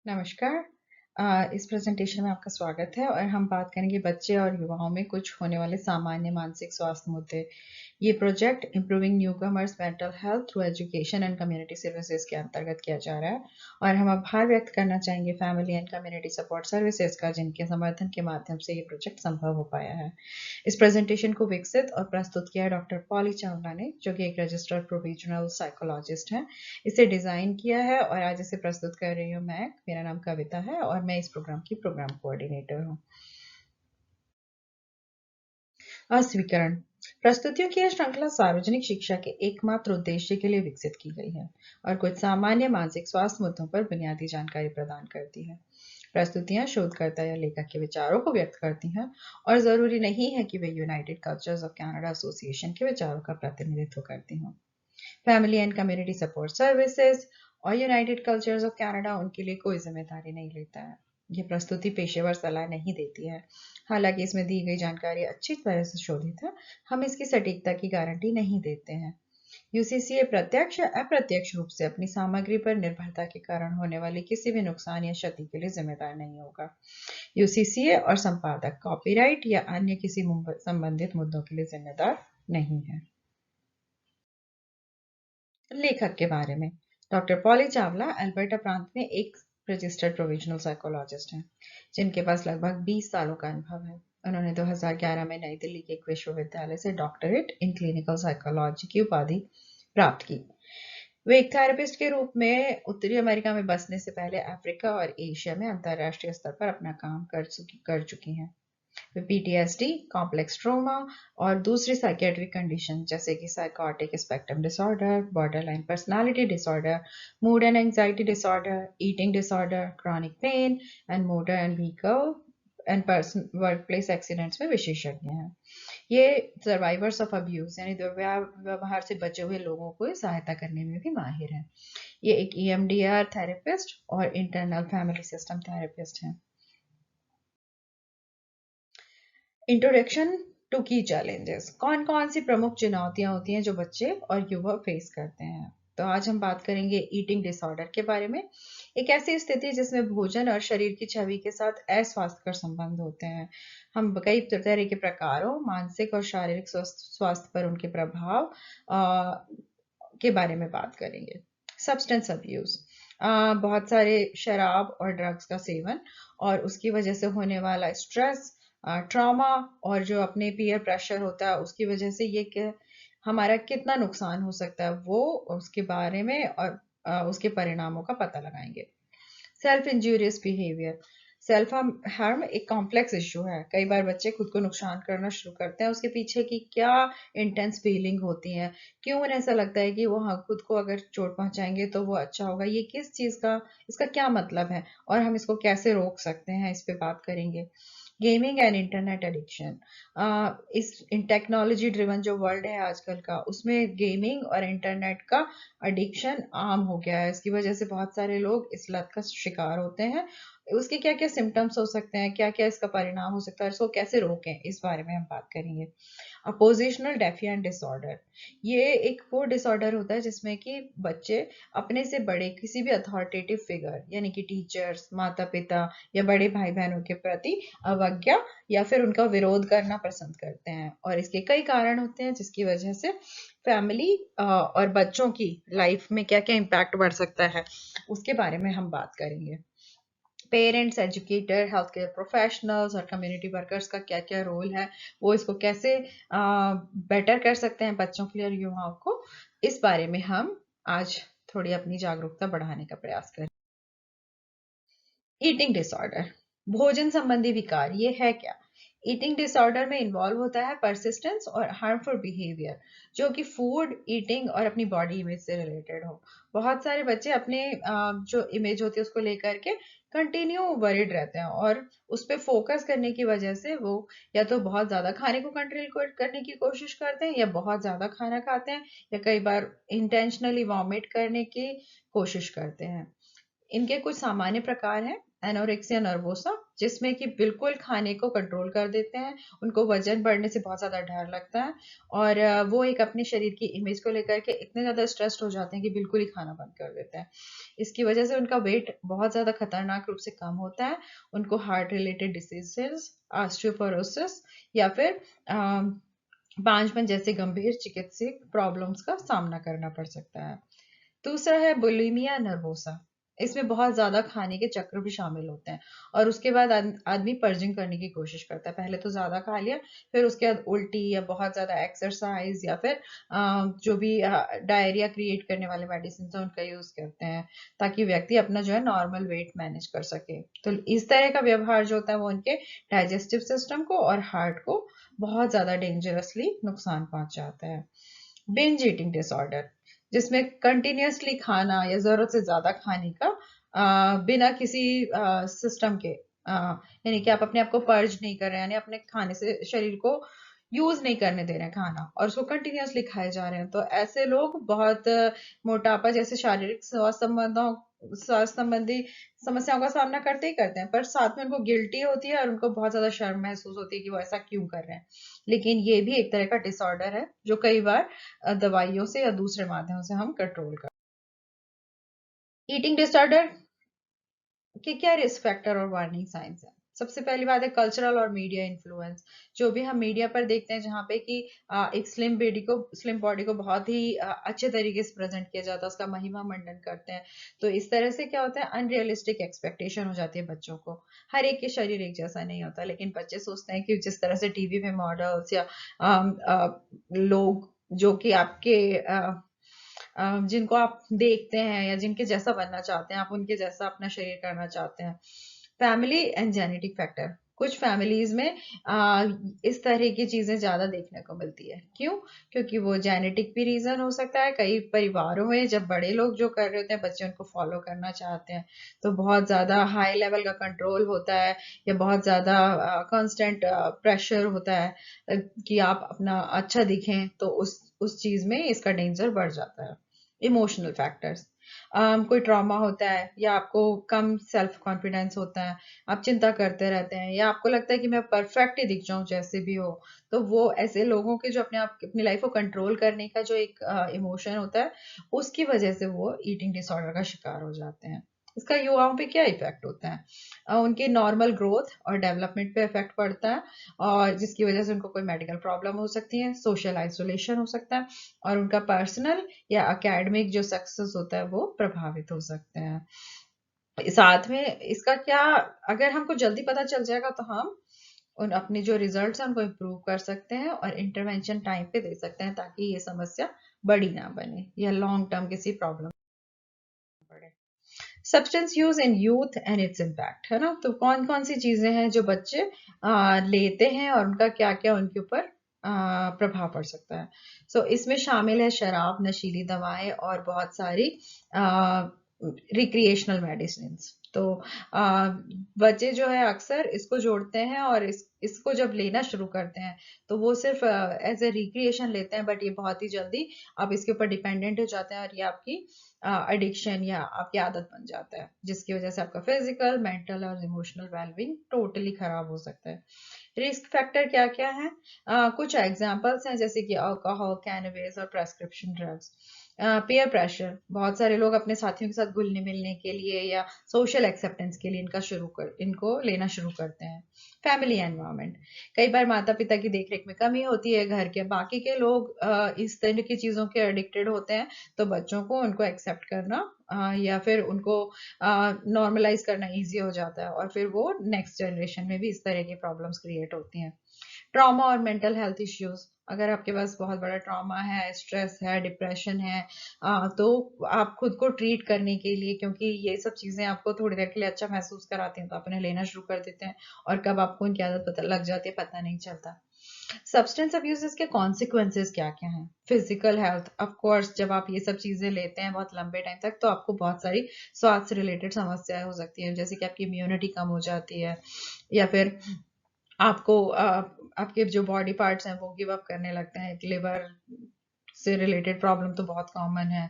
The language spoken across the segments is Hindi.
नमस्कार। इस प्रेजेंटेशन में आपका स्वागत है और हम बात करेंगे बच्चे और युवाओं में कुछ होने वाले सामान्य मानसिक स्वास्थ्य मुद्दे। ये project improving newcomers mental health through education and community services के अंतर्गत किया जा रहा है और हम आभार व्यक्त करना चाहेंगे family and community support services का, जिनके समर्थन के माध्यम से ये प्रोजेक्ट संभव हो पाया है। इस प्रेजेंटेशन को विकसित और प्रस्तुत किया है डॉक्टर पॉली चावला ने, जो कि एक रजिस्टर्ड प्रोविजनल साइकोलॉजिस्ट हैं। इसे डिजाइन किया है और आज इसे प्रस्तुत कर रही हूँ मैं। मेरा नाम कविता है और मैं इस प्रोग्राम की प्रोग्राम कोऑर्डिनेटर हूँ। अस्वीकरण। प्रस्तुतियों की यह श्रृंखला सार्वजनिक शिक्षा के एकमात्र उद्देश्य के लिए विकसित की गई है और कुछ सामान्य मानसिक स्वास्थ्य मुद्दों पर बुनियादी जानकारी प्रदान करती है। प्रस्तुतियां शोधकर्ता या लेखक के विचारों को व्यक्त करती हैं और जरूरी नहीं है कि वे United Cultures of Canada Association के विचारों का प्रतिनिधित्व करती हों। Family and community support services और यूनाइटेड कल्चर्स ऑफ कनाडा उनके लिए कोई जिम्मेदारी नहीं लेता है। ये प्रस्तुति पेशेवर सलाह नहीं देती है। हालांकि इसमें दी गई जानकारी अच्छी तरह से शोधित है, हम इसकी सटीकता की गारंटी नहीं देते हैं। यूसीसीए प्रत्यक्ष या अप्रत्यक्ष रूप से अपनी सामग्री पर निर्भरता के कारण होने वाली किसी भी नुकसान या क्षति के लिए जिम्मेदार नहीं होगा। यूसीसीए और संपादक कॉपीराइट या अन्य किसी संबंधित मुद्दों के लिए जिम्मेदार नहीं है। लेखक के बारे में। डॉक्टर पॉली चावला अल्बर्टा प्रांत में एक रजिस्टर्ड प्रोविजनल साइकोलॉजिस्ट हैं, जिनके पास लगभग 20 सालों का अनुभव है। उन्होंने 2011 में नई दिल्ली के एक विश्वविद्यालय से डॉक्टरेट इन क्लिनिकल साइकोलॉजी की उपाधि प्राप्त की। वे एक थेरेपिस्ट के रूप में उत्तरी अमेरिका में बसने से पहले अफ्रीका और एशिया में अंतर्राष्ट्रीय स्तर पर अपना काम कर चुकी हैं। पीटीएसडी, कॉम्प्लेक्स ट्रोमा और दूसरी साइकेट्रिक कंडीशन जैसे कि psychotic spectrum disorder, borderline personality disorder, mood and anxiety disorder, eating disorder, chronic pain and motor and vehicle and workplace accidents में विशेषज्ञ हैं। ये सर्वाइवर्स ऑफ अब्यूज यानी दुर्व्यवहार से बचे हुए लोगों को सहायता करने में भी माहिर हैं। ये एक ईएमडीआर थेरेपिस्ट और इंटरनल फैमिली सिस्टम थेरेपिस्ट हैं। इंट्रोडक्शन टू की चैलेंजेस। कौन कौन सी प्रमुख चुनौतियां होती हैं जो बच्चे और युवा फेस करते हैं? तो आज हम बात करेंगे ईटिंग डिसऑर्डर के बारे में। एक ऐसी स्थिति जिसमें भोजन और शरीर की छवि के साथ अस्वास्थ्यकर संबंध होते हैं। हम कई तरह के प्रकारों, मानसिक और शारीरिक स्वास्थ्य पर उनके प्रभाव के बारे में बात करेंगे। सब्सटेंस अब्यूज, बहुत सारे शराब और ड्रग्स का सेवन और उसकी वजह से होने वाला स्ट्रेस, ट्रॉमा और जो अपने पीयर प्रेशर होता है उसकी वजह से ये हमारा कितना नुकसान हो सकता है, वो उसके बारे में और उसके परिणामों का पता लगाएंगे। Self injurious behaviour. Self harm एक कॉम्प्लेक्स इशू है। कई बार बच्चे खुद को नुकसान करना शुरू करते हैं। उसके पीछे की क्या इंटेंस फीलिंग होती है, क्यों उन्हें ऐसा लगता है कि वो हाँ खुद को अगर चोट पहुंचाएंगे तो वो अच्छा होगा, ये किस चीज का, इसका क्या मतलब है और हम इसको कैसे रोक सकते हैं, इस पे बात करेंगे। Gaming and internet addiction. इस टेक्नोलॉजी ड्रिवन जो वर्ल्ड है आजकल का, उसमें गेमिंग और इंटरनेट का एडिक्शन आम हो गया है। इसकी वजह से बहुत सारे लोग इस लत का शिकार होते हैं। उसके क्या क्या सिम्टम्स हो सकते हैं, क्या क्या इसका परिणाम हो सकता है, इसको कैसे रोकें, इस बारे में हम बात करेंगे। अपोजिशनल डेफिएंट डिसऑर्डर, ये एक वो डिसऑर्डर होता है जिसमें कि बच्चे अपने से बड़े किसी भी अथॉरिटेटिव फिगर यानी कि टीचर्स, माता पिता या बड़े भाई बहनों के प्रति अवज्ञा या फिर उनका विरोध करना पसंद करते हैं। और इसके कई कारण होते हैं जिसकी वजह से फैमिली और बच्चों की लाइफ में क्या क्या इम्पैक्ट बढ़ सकता है, उसके बारे में हम बात करेंगे। Parents, educator, health care professionals और कम्युनिटी वर्कर्स का क्या क्या रोल है, वो इसको कैसे बेटर कर सकते हैं बच्चों के लिए और युवाओं को, इस बारे में हम आज थोड़ी अपनी जागरूकता बढ़ाने का प्रयास करें। ईटिंग डिसऑर्डर, भोजन संबंधी विकार, ये है क्या? ईटिंग डिसऑर्डर में इन्वॉल्व होता है परसिस्टेंस और हार्मफुल बिहेवियर जो कि फूड, ईटिंग और अपनी बॉडी इमेज से रिलेटेड हो। बहुत सारे बच्चे अपने जो इमेज होती है उसको लेकर के कंटिन्यू वरिड रहते हैं और उस पर फोकस करने की वजह से वो या तो बहुत ज्यादा खाने को कंट्रोल करने की कोशिश करते हैं या बहुत ज्यादा खाना खाते हैं या कई बार इंटेंशनली वॉमिट करने की कोशिश करते हैं। इनके कुछ सामान्य प्रकार हैं। एनोरेक्सिया नर्वोसा, जिसमें कि बिल्कुल खाने को कंट्रोल कर देते हैं, उनको वजन बढ़ने से बहुत ज़्यादा डर लगता है और वो एक अपने शरीर की इमेज को लेकर के इतने ज़्यादा स्ट्रेस्ड हो जाते हैं कि बिल्कुल ही खाना बंद कर देते हैं। इसकी वजह से उनका वेट बहुत ज़्यादा खतरनाक रूप से कम होता है, उनको हार्ट रिलेटेड डिसीजेस, ऑस्टियोपोरोसिस या फिर बांझपन जैसे गंभीर चिकित्सक प्रॉब्लम्स का सामना करना पड़ सकता है। दूसरा है बुलिमिया नर्वोसा। इसमें बहुत ज्यादा खाने के चक्र भी शामिल होते हैं और उसके बाद आदमी पर्जिंग करने की कोशिश करता है। पहले तो ज्यादा खा लिया, फिर उसके बाद उल्टी या बहुत ज्यादा एक्सरसाइज या फिर जो भी डायरिया क्रिएट करने वाले मेडिसिन है उनका यूज करते हैं ताकि व्यक्ति अपना जो है नॉर्मल वेट मैनेज कर सके। तो इस तरह का व्यवहार जो होता है वो उनके डाइजेस्टिव सिस्टम को और हार्ट को बहुत ज्यादा डेंजरसली नुकसान पहुंचाता है। बिंज ईटिंग डिसऑर्डर, जिसमें कंटिन्यूअसली खाना या जरूरत से ज्यादा खाने का बिना किसी सिस्टम के, यानी कि आप अपने आप को पर्ज नहीं कर रहे हैं, यानी अपने खाने से शरीर को यूज नहीं करने दे रहे हैं खाना और उसको कंटिन्यूअसली खाए जा रहे हैं, तो ऐसे लोग बहुत मोटापा जैसे शारीरिक स्वास्थ्य संबंधी समस्याओं का सामना करते ही करते हैं, पर साथ में उनको गिल्टी होती है और उनको बहुत ज्यादा शर्म महसूस होती है कि वो ऐसा क्यों कर रहे हैं। लेकिन ये भी एक तरह का डिसऑर्डर है जो कई बार दवाइयों से या दूसरे माध्यमों से हम कंट्रोल कर। ईटिंग डिसऑर्डर के क्या रिस्क फैक्टर और वार्निंग साइंस है? सबसे पहली बात है कल्चरल और मीडिया इन्फ्लुएंस। जो भी हम मीडिया पर देखते हैं जहाँ पे कि एक स्लिम बॉडी को बहुत ही अच्छे तरीके से प्रेजेंट किया जाता है, उसका महिमा मंडन करते हैं, तो इस तरह से क्या होता है अनरियलिस्टिक एक्सपेक्टेशन हो जाती है बच्चों को। हर एक के शरीर एक जैसा नहीं होता, लेकिन बच्चे सोचते हैं कि जिस तरह से टीवी में मॉडल्स या लोग जो कि आपके जिनको आप देखते हैं या जिनके जैसा बनना चाहते हैं, आप उनके जैसा अपना शरीर करना चाहते हैं। फैमिली एंड जेनेटिक फैक्टर, कुछ फैमिलीज में इस तरह की चीजें ज्यादा देखने को मिलती है। क्यों? क्योंकि वो जेनेटिक भी रीजन हो सकता है। कई परिवारों में जब बड़े लोग जो कर रहे होते हैं बच्चे उनको फॉलो करना चाहते हैं, तो बहुत ज्यादा हाई लेवल का कंट्रोल होता है या बहुत ज्यादा कांस्टेंट प्रेशर होता है कि आप अपना अच्छा दिखें, तो उस चीज में इसका डेंजर बढ़ जाता है। इमोशनल फैक्टर्स, कोई ट्रॉमा होता है या आपको कम सेल्फ कॉन्फिडेंस होता है, आप चिंता करते रहते हैं या आपको लगता है कि मैं परफेक्ट ही दिख जाऊं जैसे भी हो, तो वो ऐसे लोगों के जो अपनी लाइफ को कंट्रोल करने का जो एक इमोशन होता है उसकी वजह से वो ईटिंग डिसऑर्डर का शिकार हो जाते हैं। इसका युवाओं पे क्या इफेक्ट होता है? उनके नॉर्मल ग्रोथ और डेवलपमेंट पे इफेक्ट पड़ता है और जिसकी वजह से उनको कोई मेडिकल प्रॉब्लम हो सकती है, सोशल आइसोलेशन हो सकता है और उनका पर्सनल या एकेडमिक जो सक्सेस होता है वो प्रभावित हो सकते हैं। साथ में इसका क्या, अगर हमको जल्दी पता चल जाएगा तो हम उन अपने जो रिजल्ट्स हैं उनको इम्प्रूव कर सकते हैं और इंटरवेंशन टाइम पे दे सकते हैं ताकि ये समस्या बड़ी ना बने या लॉन्ग टर्म किसी प्रॉब्लम पड़े। Substance use in youth and its impact, है ना? तो कौन कौन सी चीजें हैं जो बच्चे लेते हैं और उनका क्या क्या उनके ऊपर प्रभाव पड़ सकता है। इसमें शामिल है शराब, नशीली दवाएं और बहुत सारी रिक्रिएशनल मेडिसिन। तो आ, बच्चे जो है अक्सर इसको जोड़ते हैं और इसको जब लेना शुरू करते हैं तो वो सिर्फ एज ए रिक्रिएशन लेते हैं, बट ये बहुत ही जल्दी आप इसके ऊपर डिपेंडेंट हो जाते हैं और ये आपकी एडिक्शन या आपकी आदत बन जाता है, जिसकी वजह से आपका फिजिकल, मेंटल और इमोशनल वेलबींग टोटली खराब हो सकता है। रिस्क फैक्टर क्या क्या है? कुछ एग्जांपल्स हैं जैसे कि अल्कोहल, कैनबिस और प्रेस्क्रिप्शन ड्रग्स। पीयर प्रेशर, बहुत सारे लोग अपने साथियों के साथ घुलने मिलने के लिए या सोशल एक्सेप्टेंस के लिए इनको लेना शुरू करते हैं। फैमिली एनवायरनमेंट, कई बार माता पिता की देखरेख में कमी होती है, घर के बाकी के लोग इस तरह की चीजों के एडिक्टेड होते हैं, तो बच्चों को उनको एक्सेप्ट करना या फिर उनको नॉर्मलाइज करना इजी हो जाता है और फिर वो नेक्स्ट जनरेशन में भी इस तरह की प्रॉब्लम्स क्रिएट होती हैं। ट्रॉमा और मेंटल हेल्थ इश्यूज, अगर आपके पास बहुत बड़ा ट्रॉमा है, स्ट्रेस है, डिप्रेशन है, तो आप खुद को ट्रीट करने के लिए, क्योंकि ये सब चीजें आपको थोड़ी देर के लिए अच्छा महसूस कराती हैं, तो आप उन्हें लेना शुरू कर देते हैं और कब आपको उनकी आदत पता लग जाती है पता नहीं चलता। सब्सटेंस अब्यूज के कॉन्सिक्वेंसेस क्या क्या हैं? फिजिकल हेल्थ, ऑफ कोर्स जब आप ये सब चीजें लेते हैं बहुत लंबे टाइम तक तो आपको बहुत सारी स्वास्थ्य से रिलेटेड समस्याएं हो सकती हैं, जैसे कि आपकी इम्यूनिटी कम हो जाती है या फिर आपको आपके जो बॉडी पार्ट्स हैं वो गिव अप करने लगते हैं। लिवर से रिलेटेड प्रॉब्लम तो बहुत कॉमन है।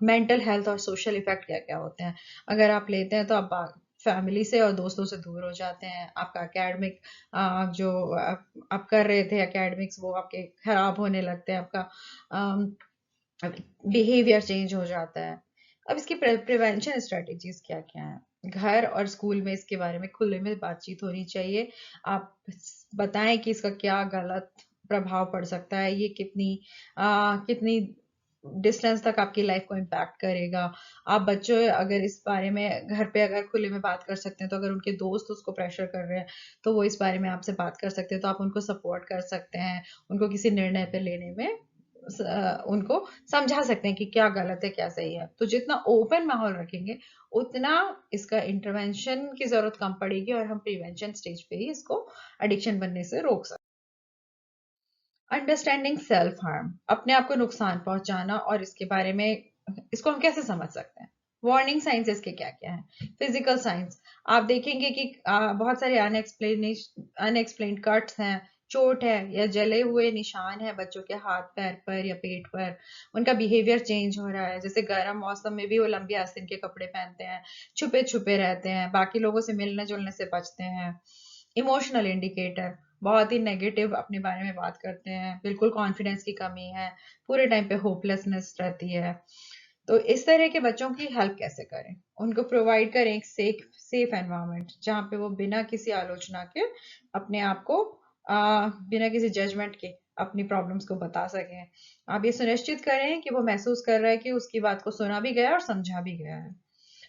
मेंटल हेल्थ और सोशल इफेक्ट क्या क्या होते हैं? अगर आप लेते हैं तो आप फैमिली से और दोस्तों से दूर हो जाते हैं। आपका एकेडमिक जो आप कर रहे थे एकेडमिक्स वो आपके खराब होने लगते हैं। आपका बिहेवियर चेंज हो जाता है। अब इसकी प्रिवेंशन स्ट्रेटेजीज क्या क्या है? घर और स्कूल में इसके बारे में खुले में बातचीत होनी चाहिए। आप बताएं कि इसका क्या गलत प्रभाव पड़ सकता है, ये कितनी डिस्टेंस तक आपकी लाइफ को इम्पैक्ट करेगा। आप बच्चों अगर इस बारे में घर पे अगर खुले में बात कर सकते हैं, तो अगर उनके दोस्त उसको प्रेशर कर रहे हैं तो वो इस बारे में आपसे बात कर सकते हैं, तो आप उनको सपोर्ट कर सकते हैं, उनको किसी निर्णय पे लेने में उनको समझा सकते हैं कि क्या गलत है क्या सही है। तो जितना ओपन माहौल रखेंगे उतना इसका इंटरवेंशन की जरूरत कम पड़ेगी और हम प्रिवेंशन स्टेज पे ही इसको एडिक्शन बनने से रोक सकते हैं। अंडरस्टैंडिंग सेल्फ हार्म, अपने आप को नुकसान पहुंचाना और इसके बारे में इसको हम कैसे समझ सकते हैं? वार्निंग साइंस इसके क्या क्या है? फिजिकल साइंस, आप देखेंगे कि बहुत सारे अनएक्सप्लेन्ड कट्स हैं, चोट है या जले हुए निशान है बच्चों के हाथ पैर पर या पेट पर। उनका बिहेवियर चेंज हो रहा है, जैसे गर्म मौसम में भी वो लंबी आस्तीन के कपड़े पहनते हैं, छुपे छुपे रहते हैं, बाकी लोगों से मिलने जुलने से बचते हैं। इमोशनल इंडिकेटर, बहुत ही नेगेटिव अपने बारे में बात करते हैं, बिल्कुल कॉन्फिडेंस की कमी है, पूरे टाइम पे होपलेसनेस रहती है। तो इस तरह के बच्चों की हेल्प कैसे करें? उनको प्रोवाइड करें एक सेफ एनवायरनमेंट जहाँ पे वो बिना किसी आलोचना के अपने आप को बिना किसी जजमेंट के अपनी प्रॉब्लम्स को बता सकें। आप ये सुनिश्चित करें कि वो महसूस कर रहा है कि उसकी बात को सुना भी गया और समझा भी गया है।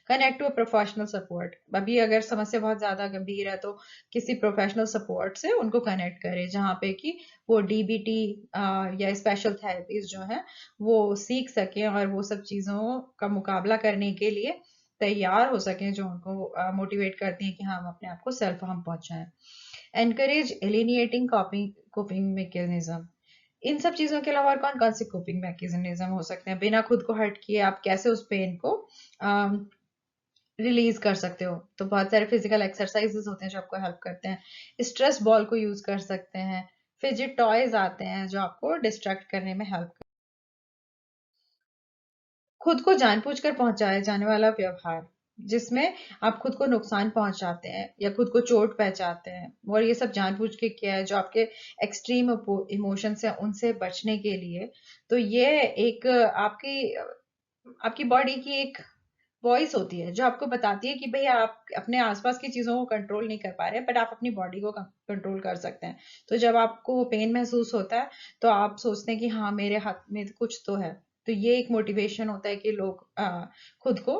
कनेक्ट टू प्रोफेशनल सपोर्ट, अभी अगर समस्या बहुत ज्यादा गंभीर है तो किसी प्रोफेशनल सपोर्ट से उनको कनेक्ट करें, जहाँ पे कि वो डीबीटी या स्पेशल थेरेपीज जो है वो सीख सकें और वो सब चीजों का मुकाबला करने के लिए तैयार हो सकें, जो उनको मोटिवेट करती हैं कि हम अपने आप को सेल्फ हार्म पहुंचाएं। एनकरेज एलिनिएटिंग कोपिंग मैकेनिज्म, इन सब चीजों के अलावा और कौन कौन से कोपिंग मैकेनिज्म हो सकते हैं? बिना खुद को हर्ट किए आप कैसे उस पेन को रिलीज कर सकते हो? तो बहुत सारे फिजिकल एक्सरसाइजेस होते हैं जो आपको हेल्प करते हैं। स्ट्रेस बॉल को यूज कर सकते हैं। फिजिट टॉयज आते हैं जो आपको डिस्ट्रैक्ट करने में हेल्प कर। खुद को जानबूझकर पहुंचाया जाने वाला व्यवहार, जिसमें आप खुद को नुकसान पहुंचाते हैं या खुद को चोट पहुंचाते हैं, और ये सब जानबूझ के किया है, जो आपके एक्सट्रीम इमोशंस हैं उनसे बचने के लिए। तो ये एक आपकी आपकी बॉडी की एक वॉइस होती है जो आपको बताती है कि भाई आप अपने आसपास की चीजों को कंट्रोल नहीं कर पा रहे, बट आप अपनी बॉडी को कंट्रोल कर सकते हैं। तो जब आपको पेन महसूस होता है तो आप सोचते हैं कि हाँ मेरे हाथ में कुछ तो है। तो ये एक मोटिवेशन होता है कि लोग खुद को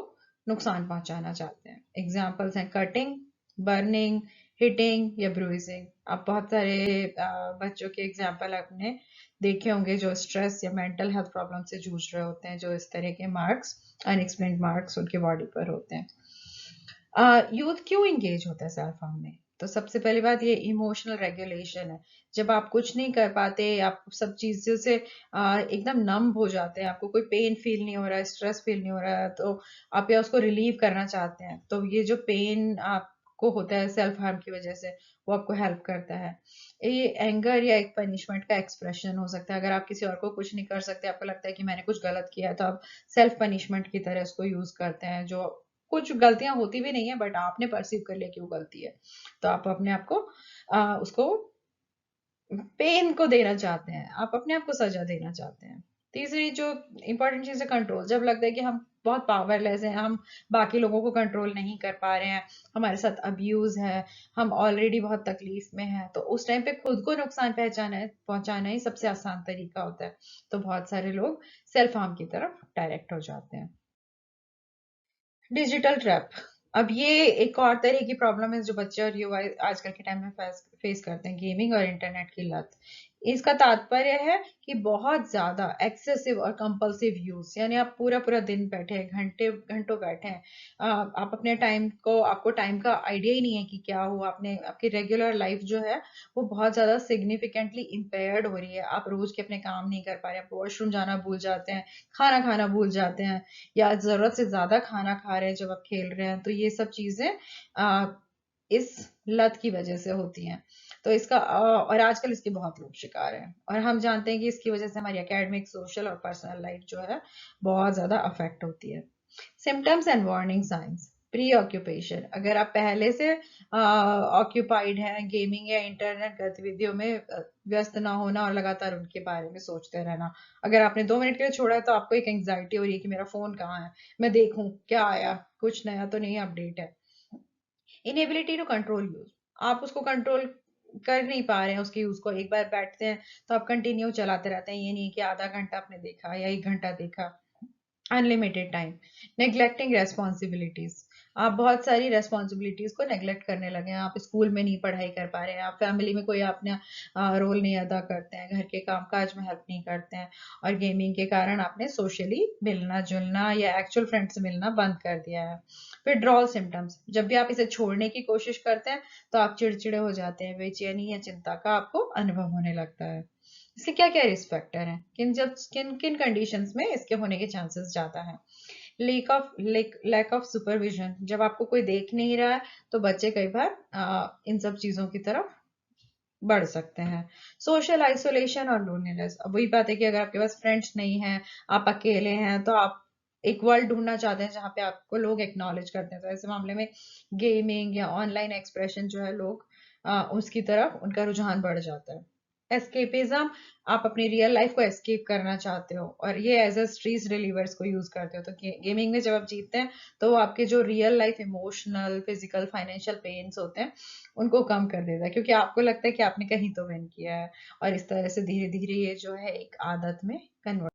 नुकसान पहुंचाना चाहते हैं। एग्जाम्पल्स हैं कटिंग, बर्निंग, हिटिंग या ब्रूइजिंग। आप बहुत सारे बच्चों के एग्जाम्पल आपने देखे होंगे जो स्ट्रेस या मेंटल हेल्थ प्रॉब्लम से जूझ रहे होते हैं, जो इस तरह के मार्क्स, अनएक्सप्लेन्ड मार्क्स उनके बॉडी पर होते हैं। यूथ क्यों इंगेज होता है सेल्फ हार्म में? तो सबसे पहली बात ये इमोशनल रेगुलेशन है। जब आप कुछ नहीं कर पाते, आप सब चीजों से एकदम नम हो जाते हैं, आपको कोई पेन फील नहीं हो रहा है, स्ट्रेस फील नहीं हो रहा है, तो आप या उसको रिलीव करना चाहते हैं, तो ये जो पेन आपको होता है सेल्फ हार्म की वजह से, वो आपको हेल्प करता है। ये एंगर या एक पनिशमेंट का एक्सप्रेशन हो सकता है। अगर आप किसी और को कुछ नहीं कर सकते, आपको लगता है कि मैंने कुछ गलत किया है, तो आप सेल्फ पनिशमेंट की तरह इसको यूज करते हैं, जो कुछ गलतियां होती भी नहीं है बट आपने परसीव कर लिया कि वो गलती है, तो आप अपने आप को उसको पेन को देना चाहते हैं, आप अपने आप को सजा देना चाहते हैं। तीसरी जो इंपॉर्टेंट चीज है कंट्रोल, जब लगता है कि हम बहुत पावरलेस हैं, हम बाकी लोगों को कंट्रोल नहीं कर पा रहे हैं, हमारे साथ अब्यूज है, हम ऑलरेडी बहुत तकलीफ में हैं, तो उस टाइम पे खुद को नुकसान पहुंचाना ही सबसे आसान तरीका होता है। तो बहुत सारे लोग सेल्फ हार्म की तरफ डायरेक्ट हो जाते हैं। डिजिटल ट्रैप, अब ये एक और तरह की प्रॉब्लम है जो बच्चे और युवा आजकल के टाइम में फेस करते हैं, गेमिंग और इंटरनेट की लत। इसका तात्पर्य है कि बहुत ज्यादा एक्सेसिव और कंपल्सिव यूज, यानी आप पूरा पूरा दिन बैठे हैं, घंटे घंटों बैठे हैं, आप अपने टाइम को, आपको टाइम का आइडिया ही नहीं है कि क्या हुआ, आपने आपकी रेगुलर लाइफ जो है वो बहुत ज्यादा सिग्निफिकेंटली इम्पेयर्ड हो रही है। आप रोज के अपने काम नहीं कर पा रहे हैं, वॉशरूम जाना भूल जाते हैं, खाना खाना भूल जाते हैं, या जरूरत से ज्यादा खाना खा रहे हैं जब आप खेल रहे हैं। तो ये सब चीजें आ, इस लत की वजह से होती हैं। तो और आजकल इसके बहुत लोग शिकार हैं, और हम जानते हैं कि इसकी वजह से हमारी एकेडमिक, सोशल और पर्सनल लाइफ जो है बहुत ज्यादा अफेक्ट होती है। Symptoms and warning science, pre occupation, अगर आप पहले से ऑक्यूपाइड हैं गेमिंग या इंटरनेट गतिविधियों में व्यस्त ना होना और लगातार उनके बारे में सोचते रहना। अगर आपने 2 मिनट के लिए छोड़ा है तो आपको एक एंग्जाइटी हो रही है कि मेरा फोन कहाँ है, मैं देखूं क्या आया, कुछ नया तो नहीं अपडेट है। इनेबिलिटी टू कंट्रोल यूज, आप उसको कंट्रोल कर नहीं पा रहे हैं उसके यूज को, एक बार बैठते हैं तो आप कंटिन्यू चलाते रहते हैं, ये नहीं कि आधा घंटा आपने देखा या 1 घंटा देखा। अनलिमिटेड टाइम, नेग्लेक्टिंग रेस्पॉन्सिबिलिटीज, आप बहुत सारी रेस्पॉन्सिबिलिटीज को नेग्लेक्ट करने लगे हैं, आप स्कूल में नहीं पढ़ाई कर पा रहे हैं, आप फैमिली में कोई अपना रोल नहीं अदा करते हैं, घर के कामकाज में हेल्प नहीं करते हैं, और गेमिंग के कारण आपने सोशली मिलना जुलना या एक्चुअल फ्रेंड से मिलना बंद कर दिया है। विड्रॉल सिम्टम्स, जब भी आप इसे छोड़ने की कोशिश करते हैं तो आप चिड़चिड़े हो जाते हैं, बेचैनी या चिंता का आपको अनुभव होने लगता है। इसके क्या क्या रिस्क फैक्टर हैं, किन किन कंडीशंस में इसके होने के चांसेस ज्यादा हैं। लैक ऑफ सुपरविजन, जब आपको कोई देख नहीं रहा है तो बच्चे कई बार इन सब चीजों की तरफ बढ़ सकते हैं। सोशल आइसोलेशन और लोनलीनेस, अब वही बात है कि अगर आपके पास फ्रेंड्स नहीं है, आप अकेले हैं, तो आप एक वर्ल्ड ढूंढना चाहते हैं जहां पे आपको लोग एक्नॉलेज करते हैं, तो ऐसे मामले में गेमिंग या ऑनलाइन एक्सप्रेशन जो है लोग उसकी तरफ उनका रुझान बढ़ जाता है। एस्केपिज्म, आप अपनी रियल लाइफ को एस्केप करना चाहते हो और ये एज अ स्ट्रेस रिलीवर्स को यूज करते हो, तो गेमिंग में जब आप जीतते हैं तो वो आपके जो real life emotional physical financial pains होते हैं उनको कम कर देता है, क्योंकि आपको लगता है कि आपने कहीं तो विन किया है, और इस तरह से धीरे धीरे ये जो है एक आदत में कन्वर्ट।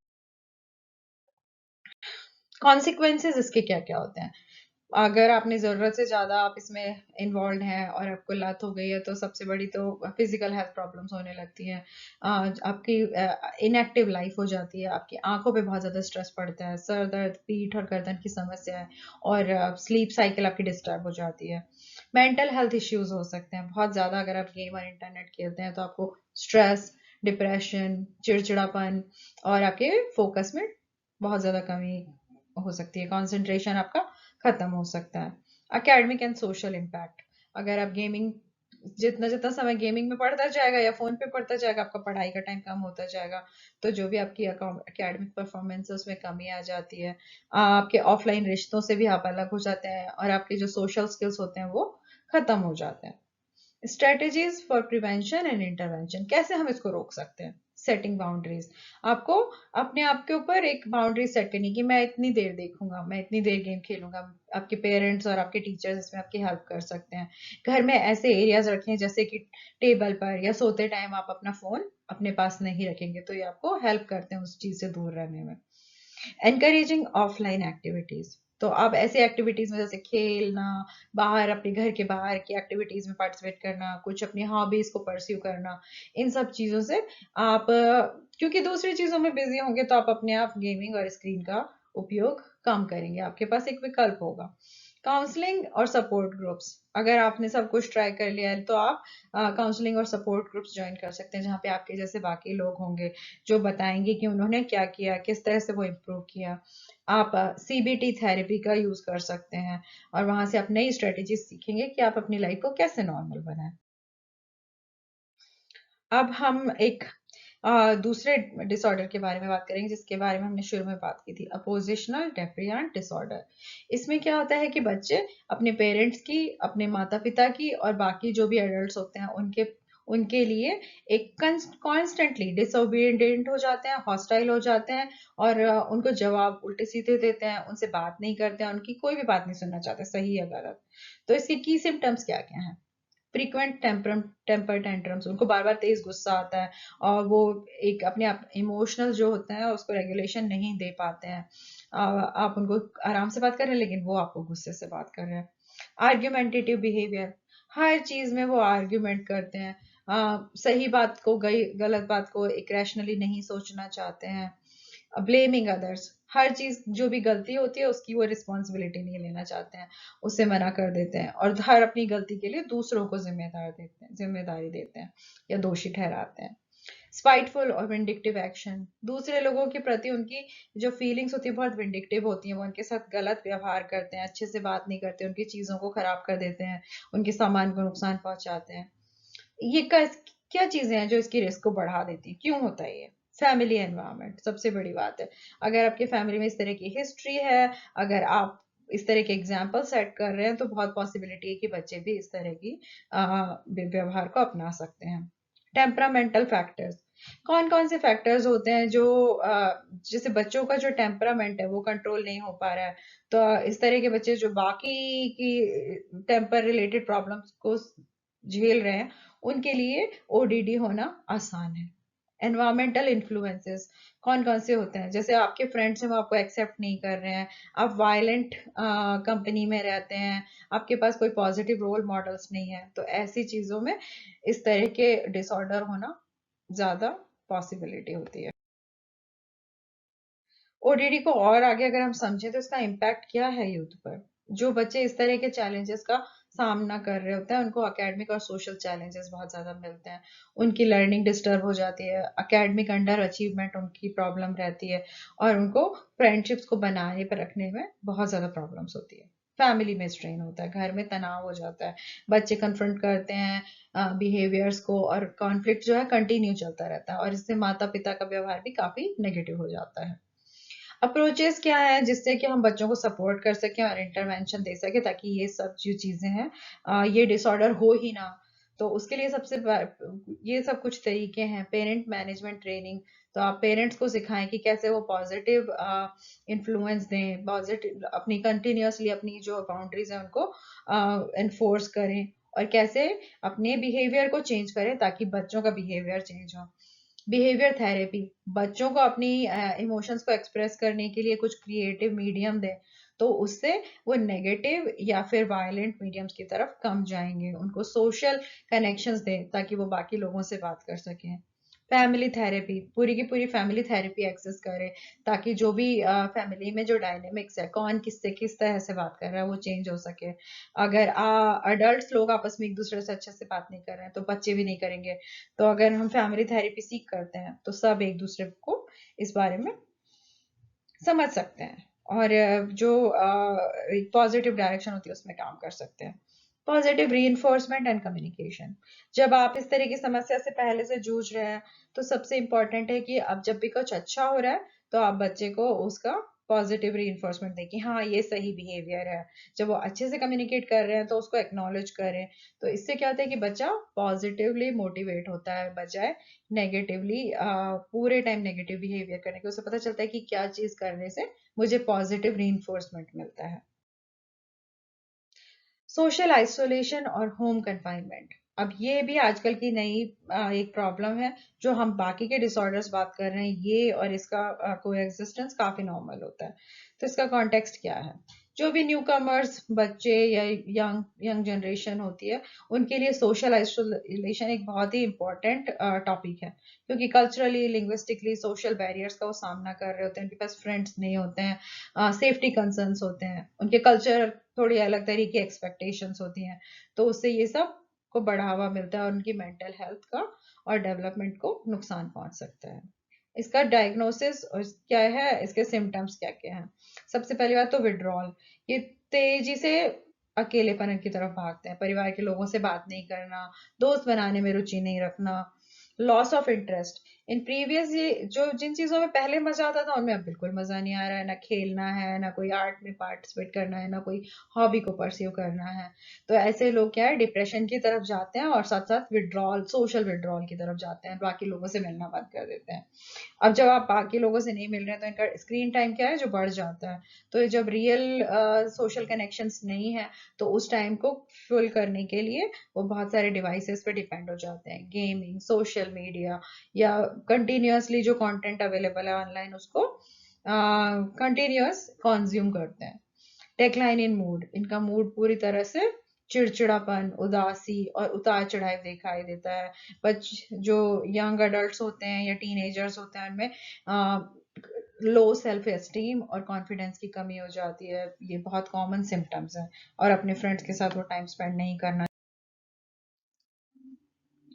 कॉन्सिक्वेंसेज इसके क्या क्या होते हैं, अगर आपने जरूरत से ज्यादा आप इसमें इन्वॉल्व हैं और आपको लत हो गई है तो सबसे बड़ी तो फिजिकल हेल्थ प्रॉब्लम्स होने लगती हैं, आपकी इनएक्टिव लाइफ हो जाती है, आपकी आंखों पे बहुत ज्यादा स्ट्रेस पड़ता है, सर दर्द, पीठ और गर्दन की समस्या है, और स्लीप साइकिल आपकी डिस्टर्ब हो जाती है। मेंटल हेल्थ इश्यूज हो सकते हैं बहुत ज्यादा, अगर आप गेम और इंटरनेट खेलते हैं तो आपको स्ट्रेस, डिप्रेशन, चिड़चिड़ापन और आपके फोकस में बहुत ज्यादा कमी हो सकती है, कंसंट्रेशन आपका खत्म हो सकता है। अकेडमिक एंड सोशल इम्पैक्ट, अगर आप गेमिंग जितना जितना समय गेमिंग में पढ़ता जाएगा या फोन पे पढ़ता जाएगा, आपका पढ़ाई का टाइम कम होता जाएगा, तो जो भी आपकी एकेडमिक परफॉर्मेंस है उसमें कमी आ जाती है, आपके ऑफलाइन रिश्तों से भी आप अलग हो जाते हैं और आपके जो सोशल स्किल्स होते हैं वो खत्म हो जाते हैं। Strategies for prevention and intervention, कैसे हम इसको रोक सकते हैं। सेटिंग बाउंड्रीज, आपको अपने आप के ऊपर एक बाउंड्री सेट करनी कि मैं इतनी देर देखूंगा, मैं इतनी देर गेम खेलूंगा। आपके पेरेंट्स और आपके टीचर्स इसमें आपकी हेल्प कर सकते हैं। घर में ऐसे एरियाज रखें जैसे कि टेबल पर या सोते टाइम आप अपना फोन अपने पास नहीं रखेंगे, तो ये आपको हेल्प करते हैं उस चीज से दूर रहने में। एनकरेजिंग ऑफलाइन एक्टिविटीज, तो आप ऐसी एक्टिविटीज में जैसे खेलना, बाहर अपने घर के बाहर की एक्टिविटीज में पार्टिसिपेट करना, कुछ अपनी हॉबीज को परस्यू करना, इन सब चीजों से आप क्योंकि दूसरी चीजों में बिजी होंगे तो आप अपने आप गेमिंग और स्क्रीन का उपयोग कम करेंगे, आपके पास एक विकल्प होगा। काउंसलिंग और सपोर्ट ग्रुप्स, अगर आपने सब कुछ ट्राई कर लिया है तो आप काउंसलिंग और सपोर्ट ग्रुप्स ज्वाइन कर सकते हैं, जहाँ पे आपके जैसे बाकी लोग होंगे जो बताएंगे कि उन्होंने क्या किया, किस तरह से वो इम्प्रूव किया। आप सीबीटी थेरेपी का यूज कर सकते हैं और वहां से आप नई स्ट्रेटेजी सीखेंगे कि आप अपनी लाइफ को कैसे नॉर्मल बनाएं। अब हम एक दूसरे डिसऑर्डर के बारे में बात करेंगे जिसके बारे में हमने शुरू में बात की थी, अपोजिशनल डेफिएंट डिसऑर्डर। इसमें क्या होता है कि बच्चे अपने पेरेंट्स की, अपने माता पिता की और बाकी जो भी एडल्ट्स होते हैं उनके उनके लिए एक कॉन्स्टेंटली डिसोबीडियंट हो जाते हैं, हॉस्टाइल हो जाते हैं, और उनको जवाब उल्टे सीधे देते हैं, उनसे बात नहीं करते हैं, उनकी कोई भी बात नहीं सुनना चाहते, सही या गलत। तो इसके की सिम्टम्स क्या क्या हैं। फ्रीक्वेंट टेम्पर टेंट्रम्स, उनको बार बार तेज गुस्सा आता है और वो एक अपने आप इमोशनल जो होते हैं उसको रेगुलेशन नहीं दे पाते हैं। आप उनको आराम से बात कर रहे हैं लेकिन वो आपको गुस्से से बात कर रहे हैं। आर्ग्यूमेंटेटिव बिहेवियर, हर चीज में वो आर्ग्यूमेंट करते हैं, सही बात को गलत बात को एक रैशनली नहीं सोचना चाहते हैं। ब्लेमिंग अदर्स, हर चीज जो भी गलती होती है उसकी वो रिस्पॉन्सिबिलिटी नहीं लेना चाहते हैं, उसे मना कर देते हैं और हर अपनी गलती के लिए दूसरों को जिम्मेदारी देते हैं या दोषी ठहराते हैं। स्पाइटफुल और विंडिक्टिव एक्शन, दूसरे लोगों के प्रति उनकी जो फीलिंग्स होती है बहुत विंडिक्टिव होती हैं, वो उनके साथ गलत व्यवहार करते हैं, अच्छे से बात नहीं करते, उनकी चीजों को खराब कर देते हैं, उनके सामान को नुकसान पहुंचाते हैं। ये क्या चीजें हैं जो इसकी रिस्क को बढ़ा देती हैं, क्यों होता है ये। फैमिली एनवायरनमेंट सबसे बड़ी बात है, अगर आपके फैमिली में इस तरह की हिस्ट्री है, अगर आप इस तरह के एग्जाम्पल सेट कर रहे हैं तो बहुत पॉसिबिलिटी है कि बच्चे भी इस तरह की व्यवहार को अपना सकते हैं। टेम्परामेंटल फैक्टर्स, कौन कौन से फैक्टर्स होते हैं जो जैसे बच्चों का जो टेम्परामेंट है वो कंट्रोल नहीं हो पा रहा है, तो इस तरह के बच्चे जो बाकी की टेम्पर रिलेटेड प्रॉब्लम्स को झेल रहे हैं उनके लिए ओडीडी होना आसान है। एनवायरमेंटल इन्फ्लुएंसेस कौन कौन से होते हैं, जैसे आपके फ्रेंड्स हैं वो आपको एक्सेप्ट नहीं कर रहे हैं, आप वायलेंट कंपनी में रहते हैं, आपके पास कोई पॉजिटिव रोल मॉडल्स नहीं है, तो ऐसी चीजों में इस तरह के डिसऑर्डर होना ज्यादा पॉसिबिलिटी होती है। ओडीडी को और आगे अगर हम समझें तो इसका इम्पैक्ट क्या है यूथ पर। जो बच्चे इस तरह के चैलेंजेस का सामना कर रहे होते हैं उनको एकेडमिक और सोशल चैलेंजेस बहुत ज्यादा मिलते हैं, उनकी लर्निंग डिस्टर्ब हो जाती है, एकेडमिक अंडर अचीवमेंट उनकी प्रॉब्लम रहती है, और उनको फ्रेंडशिप्स को बनाए पर रखने में बहुत ज्यादा प्रॉब्लम्स होती है। फैमिली में स्ट्रेन होता है, घर में तनाव हो जाता है, बच्चे कन्फ्रंट करते हैं बिहेवियर्स को, और कॉन्फ्लिक्ट जो है कंटिन्यू चलता रहता है, और इससे माता पिता का व्यवहार भी काफी नेगेटिव हो जाता है। अप्रोचेस क्या है जिससे कि हम बच्चों को सपोर्ट कर सकें और इंटरवेंशन दे सकें ताकि ये सब जो चीजें हैं ये डिसऑर्डर हो ही ना। तो उसके लिए ये सब कुछ तरीके हैं। पेरेंट मैनेजमेंट ट्रेनिंग, तो आप पेरेंट्स को सिखाएं कि कैसे वो पॉजिटिव इन्फ्लुएंस दें, पॉजिटिव अपनी कंटिन्यूअसली अपनी जो बाउंड्रीज है उनको एनफोर्स करें, और कैसे अपने बिहेवियर को चेंज करें ताकि बच्चों का बिहेवियर चेंज हो। बिहेवियर थेरेपी, बच्चों को अपनी इमोशंस को एक्सप्रेस करने के लिए कुछ क्रिएटिव मीडियम दें, तो उससे वो नेगेटिव या फिर वायलेंट मीडियम्स की तरफ कम जाएंगे। उनको सोशल कनेक्शंस दें ताकि वो बाकी लोगों से बात कर सकें। फैमिली थेरेपी, पूरी की पूरी फैमिली थेरेपी एक्सेस करें ताकि जो भी फैमिली में जो डायनेमिक्स है, कौन किससे किस तरह से बात कर रहा है, वो चेंज हो सके। अगर अडल्ट लोग आपस में एक दूसरे से अच्छे से बात नहीं कर रहे हैं तो बच्चे भी नहीं करेंगे। तो अगर हम फैमिली थेरेपी सीख करते हैं तो सब एक दूसरे को इस बारे में समझ सकते हैं, और जो एक पॉजिटिव डायरेक्शन होती है उसमें काम कर सकते हैं। पॉजिटिव रीइंफोर्समेंट एंड कम्युनिकेशन, जब आप इस तरह की समस्या से पहले से जूझ रहे हैं तो सबसे इंपॉर्टेंट है कि अब जब भी कुछ अच्छा हो रहा है तो आप बच्चे को उसका पॉजिटिव रीइंफोर्समेंट दें कि हाँ ये सही बिहेवियर है। जब वो अच्छे से कम्युनिकेट कर रहे हैं तो उसको एक्नॉलेज करें। तो इससे क्या होता है कि बच्चा पॉजिटिवली मोटिवेट होता है, बजाय नेगेटिवली पूरे टाइम नेगेटिव बिहेवियर करने के। उसे पता चलता है कि क्या चीज करने से मुझे पॉजिटिव रीइंफोर्समेंट मिलता है। सोशल आइसोलेशन और होम कन्फाइनमेंट, अब ये भी आजकल की नई एक प्रॉब्लम है। जो हम बाकी के डिसऑर्डर्स बात कर रहे हैं, ये और इसका कोएग्जिस्टेंस काफी नॉर्मल होता है। तो इसका कॉन्टेक्स्ट क्या है। जो भी न्यू कमर्स बच्चे या यंग यंग जनरेशन होती है उनके लिए सोशल आइसोलेशन एक बहुत ही इंपॉर्टेंट टॉपिक है, क्योंकि कल्चरली लिंग्विस्टिकली सोशल बैरियर्स का वो सामना कर रहे होते हैं, उनके पास फ्रेंड्स नहीं होते हैं, सेफ्टी कंसर्न्स होते हैं, उनके कल्चर थोड़ी अलग तरह की एक्सपेक्टेशंस होती हैं। तो उससे ये सब को बढ़ावा मिलता है और उनकी मेंटल हेल्थ का और डेवलपमेंट को नुकसान पहुंच सकता है। इसका डायग्नोसिस क्या है, इसके सिम्टम्स क्या क्या हैं। सबसे पहली बात तो विड्रॉल, ये तेजी से अकेलेपन की तरफ भागते हैं, परिवार के लोगों से बात नहीं करना, दोस्त बनाने में रुचि नहीं रखना। Loss of interest in previous, ये जो जिन चीजों में पहले मजा आता था उनमें अब बिल्कुल मजा नहीं आ रहा है, ना खेलना है, ना कोई आर्ट में पार्टिसिपेट करना है, ना कोई हॉबी को परस्यू करना है। तो ऐसे लोग क्या है डिप्रेशन की तरफ जाते हैं और साथ साथ विड्रॉल, सोशल विड्रॉल की तरफ जाते हैं, बाकी लोगों से मिलना बंद कर देते हैं। अब जब आप बाकी लोगों से नहीं मिल रहे हैं तो इनका स्क्रीन टाइम क्या है जो बढ़ जाता है। तो ये जब रियल सोशल कनेक्शंस नहीं है तो उस टाइम को फिल करने के लिए वो बहुत सारे डिवाइसेस पे डिपेंड हो जाते हैं, गेमिंग, सोशल मीडिया, या कंटिन्यूअसली जो कंटेंट अवेलेबल है ऑनलाइन उसको कंटिन्यूअस कंज्यूम करते हैं। डेक्लाइन इन मूड, इनका मूड पूरी तरह से चिड़चिड़ापन, उदासी और उतार चढ़ाव दिखाई देता है। बच जो यंग अडल्ट्स होते हैं या टीनेजर्स होते हैं उनमें लो सेल्फ एस्टीम और कॉन्फिडेंस की कमी हो जाती है। ये बहुत कॉमन सिम्टम्स हैं। और अपने फ्रेंड्स के साथ वो टाइम स्पेंड नहीं करना।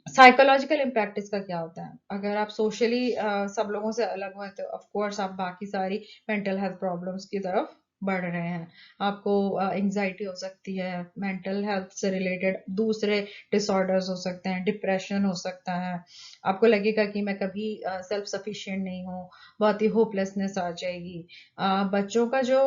साइकोलॉजिकल इम्पैक्ट इसका क्या होता है, अगर आप सोशली सब लोगों से अलग हुए तो ऑफ कोर्स आप बाकी सारी मेंटल हेल्थ प्रॉब्लम्स की तरफ बढ़ रहे हैं। आपको एंजाइटी हो सकती है, मेंटल हेल्थ से रिलेटेड दूसरे डिसऑर्डर्स हो सकते हैं, डिप्रेशन हो सकता है, आपको लगेगा कि मैं कभी सेल्फ सफिशिएंट नहीं हूँ, बहुत ही होपलेसनेस आ जाएगी। बच्चों का जो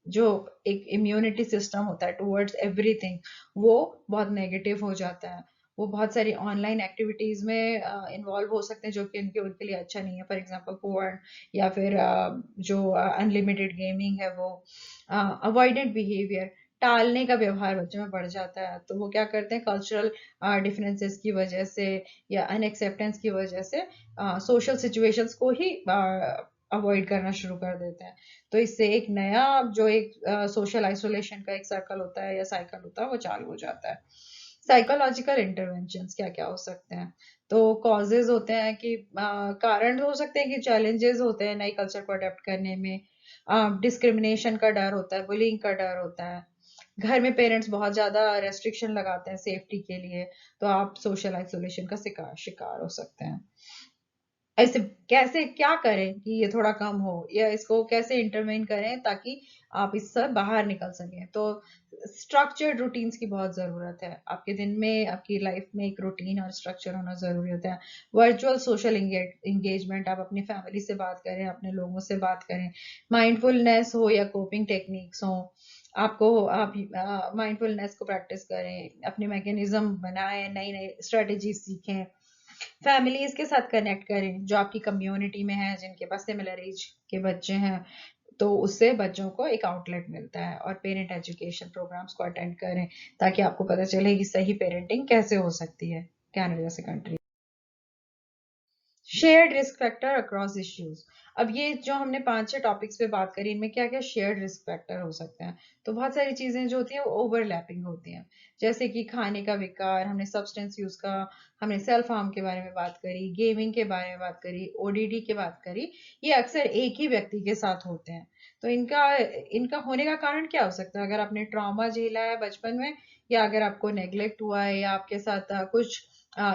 जो एक इम्यूनिटी सिस्टम होता है टुवर्ड्स एवरीथिंग, वो बहुत नेगेटिव हो जाता है। वो बहुत सारी ऑनलाइन एक्टिविटीज में इन्वॉल्व हो सकते हैं जो कि उनके लिए अच्छा नहीं है। फॉर एग्जांपल पोर्न, या फिर जो अनलिमिटेड गेमिंग है वो। अवॉइडेंट बिहेवियर, टालने का व्यवहार बच्चों में बढ़ जाता है। तो वो क्या करते हैं, कल्चरल डिफरेंसेस की वजह से या अनएक्सेप्टेंस की वजह से सोशल सिचुएशंस को ही अवॉइड करना शुरू कर देते हैं। तो इससे एक नया जो एक सोशल आइसोलेशन का एक सर्कल होता है या साइकिल होता है वो चालू हो जाता है। साइकोलॉजिकल इंटरवेंशंस क्या क्या हो सकते हैं? तो कॉजेज होते हैं कि कारण हो सकते हैं कि चैलेंजेस होते हैं नए कल्चर को अडेप्ट करने में। डिस्क्रिमिनेशन का डर होता है, बुलिंग का डर होता है। घर में पेरेंट्स बहुत ज्यादा रेस्ट्रिक्शन लगाते हैं सेफ्टी के लिए, तो आप सोशल आइसोलेशन का शिकार शिकार हो सकते हैं। ऐसे कैसे क्या करें कि ये थोड़ा कम हो, या इसको कैसे इंटरवेन करें ताकि आप इससे बाहर निकल सकें? तो स्ट्रक्चर्ड रूटीन्स की बहुत जरूरत है। आपके दिन में, आपकी लाइफ में एक रूटीन और स्ट्रक्चर होना जरूरी होता है। वर्चुअल सोशल एंगेजमेंट, आप अपनी फैमिली से बात करें, अपने लोगों से बात करें। माइंडफुलनेस हो या कोपिंग टेक्निक्स हो, आपको आप माइंडफुलनेस को प्रैक्टिस करें, अपने मैकेनिज्म बनाएं, नई नई स्ट्रेटेजी सीखें। फैमिलीज के साथ कनेक्ट करें जो आपकी कम्युनिटी में है, जिनके पास सिमिलर एज के बच्चे हैं। तो उससे बच्चों को एक आउटलेट मिलता है। और पेरेंट एजुकेशन प्रोग्राम्स को अटेंड करें ताकि आपको पता चले कि सही पेरेंटिंग कैसे हो सकती है कनाडा जैसे country. Shared risk factor across issues. अब ये जो हमने 5-6 टॉपिक्स पे बात करी, इनमें क्या क्या शेयर्ड रिस्क फैक्टर हो सकते हैं? तो बहुत सारी चीजें जो होती हैं वो ओवरलैपिंग होती हैं। जैसे कि खाने का विकार, हमने सब्सटेंस यूज का, हमने सेल्फ हार्म के बारे में बात करी, गेमिंग के बारे में बात करी, ओडीडी की बात करी। ये अक्सर एक ही व्यक्ति के साथ होते हैं। तो इनका इनका होने का कारण क्या हो सकता है? अगर आपने ट्रॉमा झेला है बचपन में, या अगर आपको नेग्लेक्ट हुआ है, या आपके साथ कुछ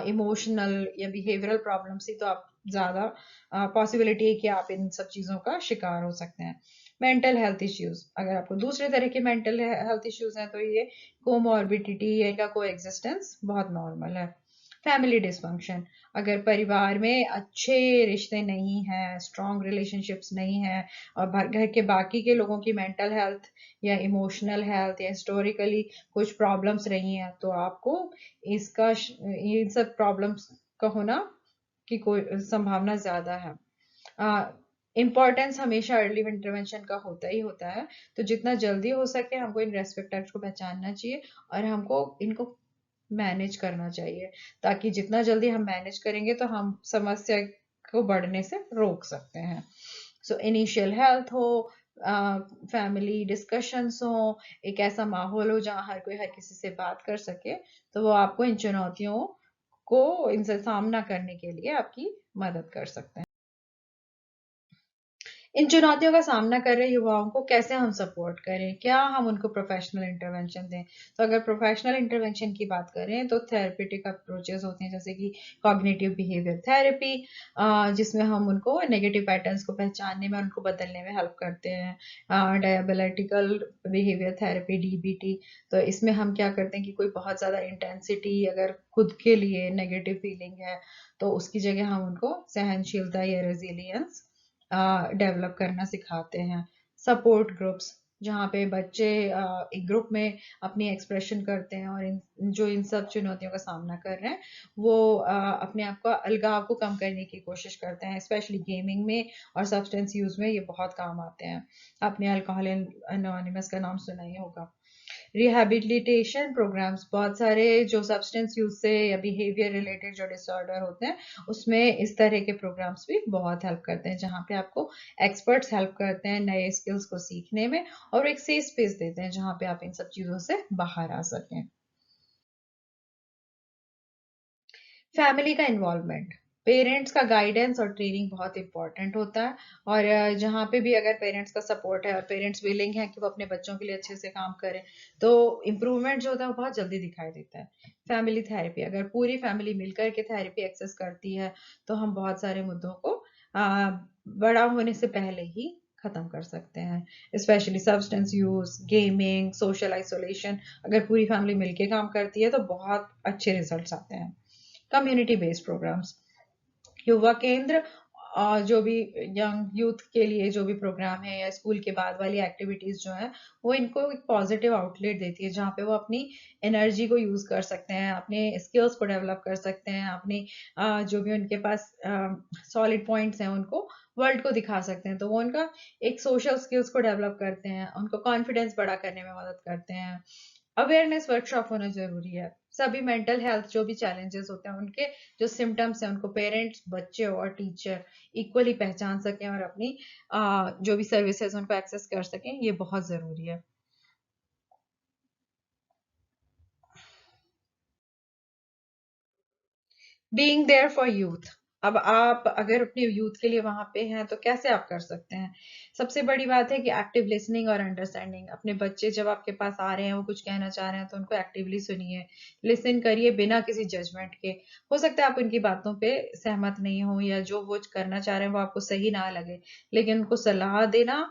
इमोशनल या बिहेवियरल प्रॉब्लम्स थी, तो आप ज्यादा पॉसिबिलिटी है कि आप इन सब चीजों का शिकार हो सकते हैं। मेंटल हेल्थ इश्यूज, अगर आपको दूसरे तरह के मेंटल हेल्थ इश्यूज हैं तो ये कोमॉर्बिडिटी या इनका को एग्जिस्टेंस बहुत नॉर्मल है। फैमिली डिस्फंक्शन, अगर परिवार में अच्छे रिश्ते नहीं हैं, स्ट्रॉन्ग रिलेशनशिप्स नहीं है, और घर के बाकी के लोगों की मेंटल हेल्थ या इमोशनल हेल्थ या हिस्टोरिकली कुछ प्रॉब्लम्स रही हैं, तो आपको इसका इन सब प्रॉब्लम्स का होना की कोई संभावना ज्यादा है। इम्पोर्टेंस हमेशा अर्ली इंटरवेंशन का होता ही होता है। तो जितना जल्दी हो सके हमको इन रिस्क फैक्टर्स को पहचानना चाहिए और हमको इनको मैनेज करना चाहिए, ताकि जितना जल्दी हम मैनेज करेंगे तो हम समस्या को बढ़ने से रोक सकते हैं। सो इनिशियल हेल्थ हो, फैमिली डिस्कशंस हो, एक ऐसा माहौल हो जहाँ हर कोई हर किसी से बात कर सके, तो वो आपको इन चुनौतियों को, इनसे सामना करने के लिए आपकी मदद कर सकते हैं। इन चुनौतियों का सामना कर रहे युवाओं को कैसे हम सपोर्ट करें, क्या हम उनको प्रोफेशनल इंटरवेंशन दें? तो अगर प्रोफेशनल इंटरवेंशन की बात करें तो थेरेपेटिक अप्रोचेस होते हैं, जैसे कि कॉग्निटिव बिहेवियर थेरेपी, जिसमें हम उनको नेगेटिव पैटर्न्स को पहचानने में, उनको बदलने में हेल्प करते हैं। डायबिलिटिकल बिहेवियर थेरेपी, डीबीटी, तो इसमें हम क्या करते हैं कि कोई बहुत ज़्यादा इंटेंसिटी अगर खुद के लिए नेगेटिव फीलिंग है, तो उसकी जगह हम उनको सहनशीलता या रेजिलियंस डेवलप करना सिखाते हैं। सपोर्ट ग्रुप्स, जहाँ पे बच्चे एक ग्रुप में अपनी एक्सप्रेशन करते हैं और इन सब चुनौतियों का सामना कर रहे हैं, वो अपने आप को अलगाव को कम करने की कोशिश करते हैं। स्पेशली गेमिंग में और सब्सटेंस यूज में ये बहुत काम आते हैं। आपने अल्कोहल एनोनिमस का नाम सुना ही होगा। रिहैबिलिटेशन प्रोग्राम्स, बहुत सारे जो सब्सटेंस यूज से या बिहेवियर रिलेटेड जो डिसऑर्डर होते हैं, उसमें इस तरह के प्रोग्राम्स भी बहुत हेल्प करते हैं, जहाँ पे आपको एक्सपर्ट्स हेल्प करते हैं नए स्किल्स को सीखने में, और एक सेफ स्पेस देते हैं जहाँ पे आप इन सब चीजों से बाहर आ सकें। फैमिली का इन्वॉल्वमेंट, पेरेंट्स का गाइडेंस और ट्रेनिंग बहुत इंपॉर्टेंट होता है। और जहाँ पे भी अगर पेरेंट्स का सपोर्ट है और पेरेंट्स विलिंग है कि वो अपने बच्चों के लिए अच्छे से काम करें, तो इम्प्रूवमेंट जो होता है वो बहुत जल्दी दिखाई देता है। फैमिली थेरेपी, अगर पूरी फैमिली मिलकर के थेरेपी एक्सेस करती है, तो हम बहुत सारे मुद्दों को बड़ा होने से पहले ही खत्म कर सकते हैं। Specially substance use, gaming, social isolation, अगर पूरी फैमिली मिलके काम करती है तो बहुत अच्छे रिजल्ट्स आते हैं। कम्युनिटी बेस्ड प्रोग्राम्स, युवा केंद्र जो भी यंग यूथ के लिए जो भी प्रोग्राम है या स्कूल के बाद वाली एक्टिविटीज जो है, वो इनको एक पॉजिटिव आउटलेट देती है जहाँ पे वो अपनी एनर्जी को यूज कर सकते हैं, अपने स्किल्स को डेवलप कर सकते हैं, अपनी जो भी उनके पास सॉलिड पॉइंट्स हैं उनको वर्ल्ड को दिखा सकते हैं। तो वो उनका एक सोशल स्किल्स को डेवलप करते हैं, उनको कॉन्फिडेंस बड़ा करने में मदद करते हैं। अवेयरनेस वर्कशॉप होना जरूरी है। सभी मेंटल हेल्थ जो भी चैलेंजेस होते हैं उनके जो सिम्टम्स हैं उनको पेरेंट्स, बच्चे और टीचर इक्वली पहचान सकें और अपनी जो भी सर्विसेज उनको एक्सेस कर सकें, ये बहुत जरूरी है। Being there for youth. अब आप अगर अपने यूथ के लिए वहां पे हैं तो कैसे आप कर सकते हैं? सबसे बड़ी बात है कि एक्टिव लिसनिंग और अंडरस्टैंडिंग। अपने बच्चे जब आपके पास आ रहे हैं, वो कुछ कहना चाह रहे हैं, तो उनको एक्टिवली सुनिए, लिसन करिए बिना किसी जजमेंट के। हो सकता है आप उनकी बातों पे सहमत नहीं हो या जो वो करना चाह रहे हैं वो आपको सही ना लगे, लेकिन उनको सलाह देना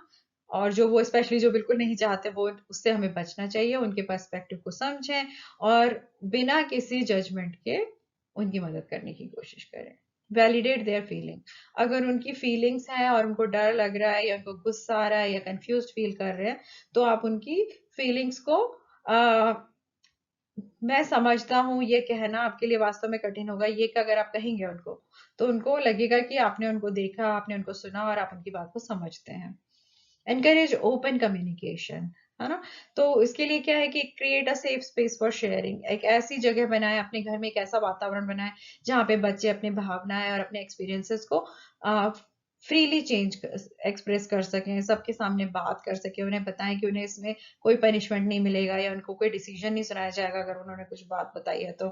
और जो वो स्पेशली जो बिल्कुल नहीं चाहते वो, उससे हमें बचना चाहिए। उनके पर्सपेक्टिव को समझें और बिना किसी जजमेंट के उनकी मदद करने की कोशिश करें। Validate their feeling. अगर उनकी फीलिंग्स हैं और उनको डर लग रहा है या उनको गुस्सा आ रहा है या कंफ्यूज फील कर रहे हैं, तो आप उनकी फीलिंग्स को मैं समझता हूँ ये कहना आपके लिए वास्तव में कठिन होगा, ये कि अगर आप कहेंगे उनको तो उनको लगेगा कि आपने उनको देखा, आपने उनको सुना और आप उनकी बात को समझते हैं। एनकरेज ओपन कम्युनिकेशन, है ना? तो इसके लिए क्या है कि create a safe space for sharing. एक ऐसी जगह बनाए अपने घर में, एक ऐसा वातावरण बनाए जहाँ पे बच्चे अपनी भावनाएं और अपने एक्सपीरियंसेस को फ्रीली चेंज एक्सप्रेस कर सकें, सबके सामने बात कर सकें, उन्हें बताएं कि उन्हें इसमें कोई पनिशमेंट नहीं मिलेगा या उनको कोई डिसीजन नहीं सुनाया जाएगा अगर उन्होंने कुछ बात बताई है तो।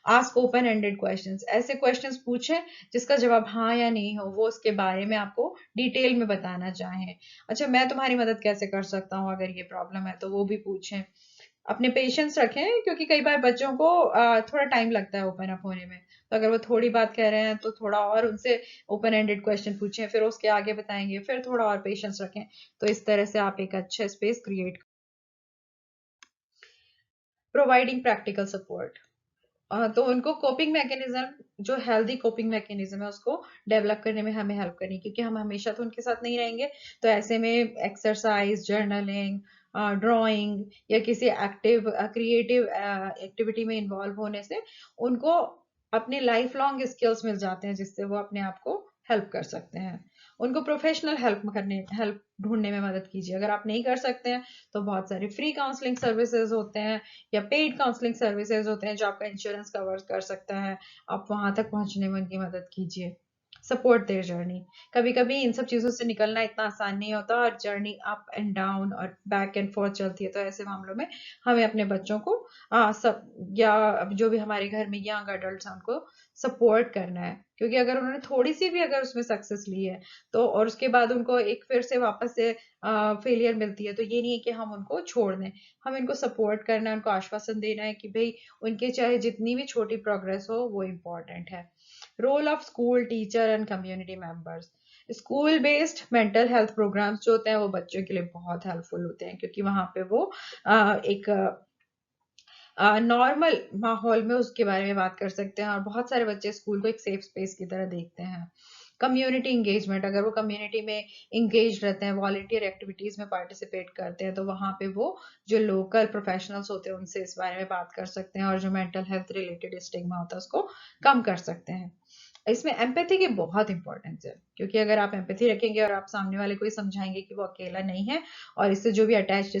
Ask open ended questions. ऐसे क्वेश्चंस पूछें जिसका जवाब हाँ या नहीं हो, वो उसके बारे में आपको डिटेल में बताना चाहें। अच्छा, मैं तुम्हारी मदद कैसे कर सकता हूँ अगर ये प्रॉब्लम है, तो वो भी पूछें। अपने पेशेंस रखें क्योंकि कई बार बच्चों को थोड़ा टाइम लगता है ओपन अप होने में। तो अगर वो थोड़ी बात कह रहे हैं तो थोड़ा और उनसे ओपन एंडेड क्वेश्चन पूछें, फिर उसके आगे बताएंगे, फिर थोड़ा और पेशेंस रखें। तो इस तरह से आप एक अच्छा space create. Providing practical support. तो उनको कोपिंग मैकेनिज्म, जो हेल्दी कोपिंग मैकेनिज्म है उसको डेवलप करने में हमें हेल्प करनी, क्योंकि हम हमेशा तो उनके साथ नहीं रहेंगे। तो ऐसे में एक्सरसाइज, जर्नलिंग, ड्राइंग या किसी एक्टिव क्रिएटिव एक्टिविटी में इन्वॉल्व होने से उनको अपने लाइफ लॉन्ग स्किल्स मिल जाते हैं जिससे वो अपने आप को हेल्प कर सकते हैं। उनको प्रोफेशनल हेल्प ढूंढने में मदद कीजिए। अगर आप नहीं कर सकते हैं तो बहुत सारे फ्री काउंसलिंग सर्विसेज होते हैं या पेड काउंसलिंग सर्विसेज होते हैं जो आपका इंश्योरेंस कवर कर सकता है। आप वहां तक पहुंचने में उनकी मदद कीजिए। Support their journey. कभी कभी इन सब चीजों से निकलना इतना आसान नहीं होता और जर्नी अप एंड डाउन और बैक एंड फोर्थ चलती है। तो ऐसे मामलों में हमें अपने बच्चों को सब या जो भी हमारे घर में यंग अडल्ट हैं उनको सपोर्ट करना है, क्योंकि अगर उन्होंने थोड़ी सी भी अगर उसमें सक्सेस ली है तो और उसके बाद उनको एक फिर से वापस से फेलियर मिलती है, तो ये नहीं है कि हम उनको छोड़ दें। हम इनको सपोर्ट करना है, उनको आश्वासन देना है कि भाई उनके चाहे जितनी भी छोटी प्रोग्रेस हो वो इम्पोर्टेंट है। Role of school teacher and community members. School based mental health programmes जो होते हैं वो बच्चों के लिए बहुत हेल्पफुल होते हैं, क्योंकि वहां पे वो एक नॉर्मल माहौल में उसके बारे में बात कर सकते हैं और बहुत सारे बच्चे स्कूल को एक सेफ स्पेस की तरह देखते हैं। Community engagement. अगर वो कम्युनिटी में इंगेज रहते हैं, वॉलंटियर एक्टिविटीज में पार्टिसिपेट करते हैं, तो वहां पे वो जो लोकल प्रोफेशनल्स होते हैं उनसे इस बारे में बात कर सकते हैं और जो मेंटल हेल्थ रिलेटेड स्टिग्मा होता है उसको कम कर सकते हैं। इसमें एम्पैथी की बहुत इंपॉर्टेंस है, क्योंकि अगर आप एम्पैथी रखेंगे और आप सामने वाले को ही समझाएंगे कि वो अकेला नहीं है और इससे जो भी अटैच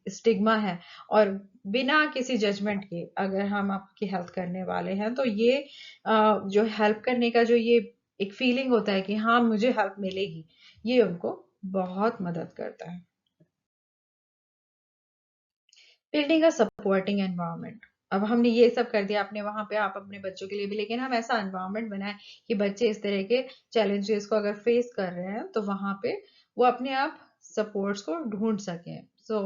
स्टिग्मा है, और बिना किसी जजमेंट के अगर हम आपकी हेल्प करने वाले हैं, तो ये जो हेल्प करने का जो ये एक फीलिंग होता है कि हाँ मुझे हेल्प मिलेगी, ये उनको बहुत मदद करता है। बिल्डिंग अ सपोर्टिंग एनवायरनमेंट। अब हमने ये सब कर दिया, आपने वहां पे आप अपने बच्चों के लिए भी, लेकिन हम ऐसा एनवायरनमेंट बनाए कि बच्चे इस तरह के चैलेंजेस को अगर फेस कर रहे हैं तो वहां पे वो अपने आप सपोर्ट्स को ढूंढ सकें। सो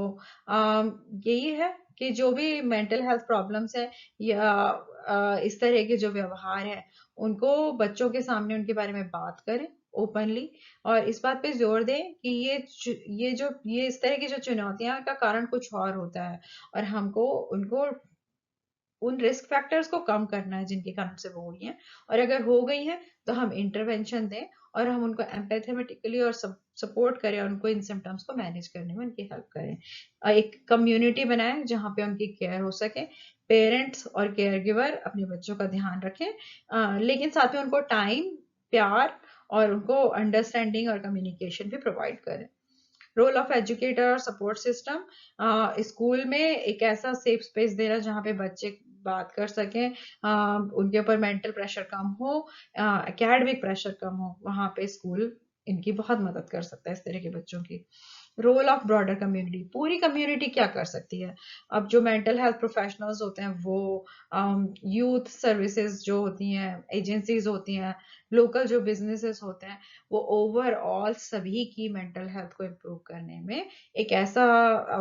यही है कि जो भी मेंटल हेल्थ प्रॉब्लम्स है या इस तरह के जो व्यवहार है, उनको बच्चों के सामने उनके बारे में बात करें ओपनली, और इस बात पे जोर दें कि ये इस तरह की जो चुनौतियां का कारण कुछ और होता है और हमको उनको उन रिस्क फैक्टर्स को कम करना है जिनके कारण से वो हुई हैं, और अगर हो गई हैं तो हम इंटरवेंशन दें और हम उनको एम्पैथेमेटिकली और सपोर्ट करें, उनको इन सिम्टम्स को मैनेज करने में उनकी हेल्प करें। एक कम्युनिटी बनाएं जहाँ पे उनकी केयर हो सके, पेरेंट्स और केयर गिवर अपने बच्चों का ध्यान रखें, लेकिन साथ में उनको टाइम, प्यार और उनको अंडरस्टैंडिंग और कम्युनिकेशन भी प्रोवाइड करें। रोल ऑफ एजुकेटर और सपोर्ट सिस्टम, स्कूल में एक ऐसा सेफ स्पेस देना जहाँ पे बच्चे बात कर सकें, उनके ऊपर मेंटल प्रेशर कम हो, एकेडमिक प्रेशर कम हो, वहाँ पे स्कूल इनकी बहुत मदद कर सकता है इस तरह के बच्चों की। रोल ऑफ ब्रॉडर कम्युनिटी, पूरी कम्युनिटी क्या कर सकती है? अब जो मेंटल हेल्थ प्रोफेशनल्स होते हैं वो, यूथ सर्विसेज जो होती हैं, एजेंसीज होती हैं, लोकल जो बिजनेसेस होते हैं, वो ओवरऑल सभी की मेंटल हेल्थ को इम्प्रूव करने में एक ऐसा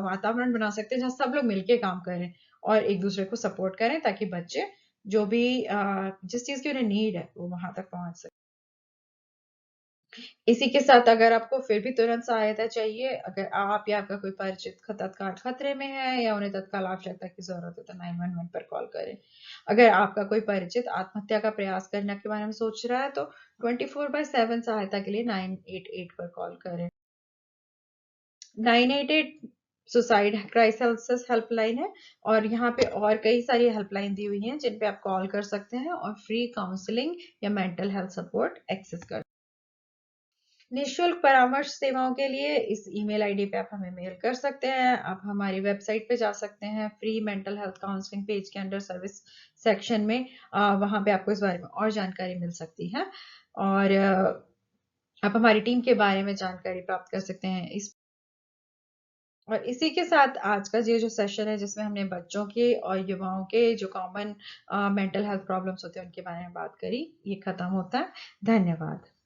वातावरण बना सकते हैं जहाँ सब लोग मिलके काम करें और एक दूसरे को सपोर्ट करें, ताकि बच्चे जो भी जिस चीज की उन्हें नीड है वो वहां तक पहुंच सके। इसी के साथ अगर आपको फिर भी तुरंत सहायता चाहिए, अगर आप या आपका कोई परिचित तत्काल खतरे में है या उन्हें तत्काल आवश्यकता की जरूरत है तो 911 पर कॉल करें। अगर आपका कोई परिचित आत्महत्या का प्रयास करने के बारे में सोच रहा है तो 24/7 सहायता के लिए 988 पर कॉल करें। 988 सुसाइड क्राइसिस हेल्पलाइन है, और यहाँ पे और कई सारी हेल्पलाइन दी हुई हैं जिन पे आप कॉल कर सकते हैं और फ्री काउंसलिंग या मेंटल हेल्थ सपोर्ट एक्सेस कर। निःशुल्क परामर्श सेवाओं के लिए इस ईमेल आईडी पे आप हमें मेल कर सकते हैं। आप हमारी वेबसाइट पे जा सकते हैं, free mental health counselling page के अंडर सर्विस सेक्शन में, वहां पे आपको इस बारे में और जानकारी मिल सकती है, और आप हमारी टीम के बारे में जानकारी प्राप्त कर सकते हैं। और इसी के साथ आज का ये जो सेशन है जिसमें हमने बच्चों के और युवाओं के जो कॉमन मेंटल हेल्थ प्रॉब्लम्स होते हैं उनके बारे में बात करी, ये खत्म होता है। धन्यवाद।